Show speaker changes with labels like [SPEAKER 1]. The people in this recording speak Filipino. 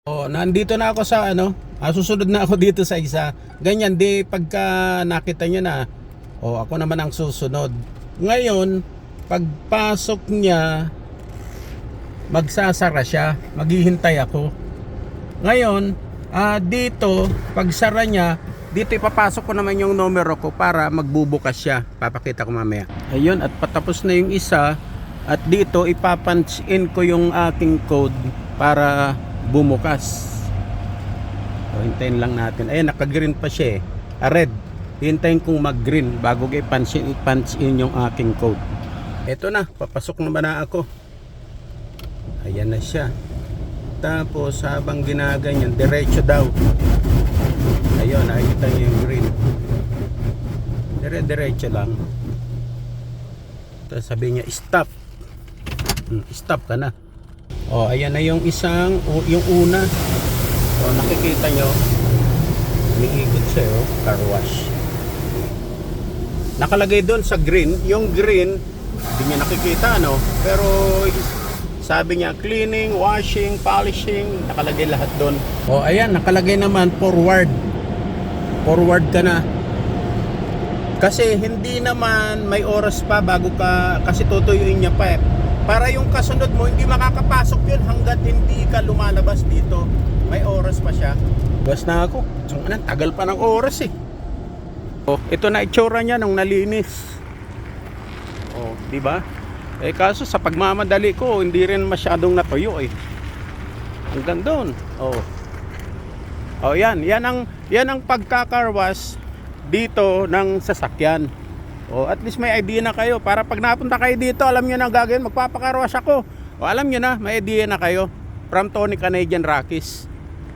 [SPEAKER 1] Oh, nandito na ako sa ano, susunod na ako dito sa isa. Ganyan, di pagka nakita nyo na, oh, ako naman ang susunod. Ngayon, pagpasok niya, magsasara siya, maghihintay ako. Ngayon, dito, pagsara niya, dito ipapasok ko naman yung numero ko para magbubukas siya. Papakita ko mamaya. Ayun, at patapos na yung isa. At dito, ipapunch in ko yung aking code para bumukas. So, hintayin lang natin. Ayan, naka-green pa siya eh. Red. Hintayin kong mag-green bago ko i-punch in yung aking code. Eto na, papasok naman na ako. Ayan na siya. Tapos habang ginaganyan, diretso daw. Ayun, nakikita niyo yung green. Diretso lang. Tapos sabi niya, stop. Stop ka na. Oh, ayan na yung isang, yung una. Oh, nakikita nyo, umiikot siya, oh, car wash. Nakalagay doon sa green, yung green, hindi niya nakikita, ano, pero sabi niya, cleaning, washing, polishing, nakalagay lahat doon. Oh, ayan, nakalagay naman, forward. Forward ka na. Kasi hindi naman may oras pa bago ka, kasi tutuyuin niya pa eh. Para yung kasunod mo, hindi makakapasok yun hanggat hindi ka lumalabas dito. May oras pa siya. Bas na ako. Tagal pa ng oras eh. Oh, ito na itsura niya nung nalinis. Oh, di ba? Eh kaso sa pagmamadali ko, hindi rin masyadong natuyo eh. Hanggang doon. Oh. Oh, yan ang pagkakarwas dito ng sasakyan. O at least may idea na kayo para pag napunta kayo dito, alam niyo na gagawin, magpapakarwas ako. O alam niyo na, may idea na kayo from Tony Canadian Rockies.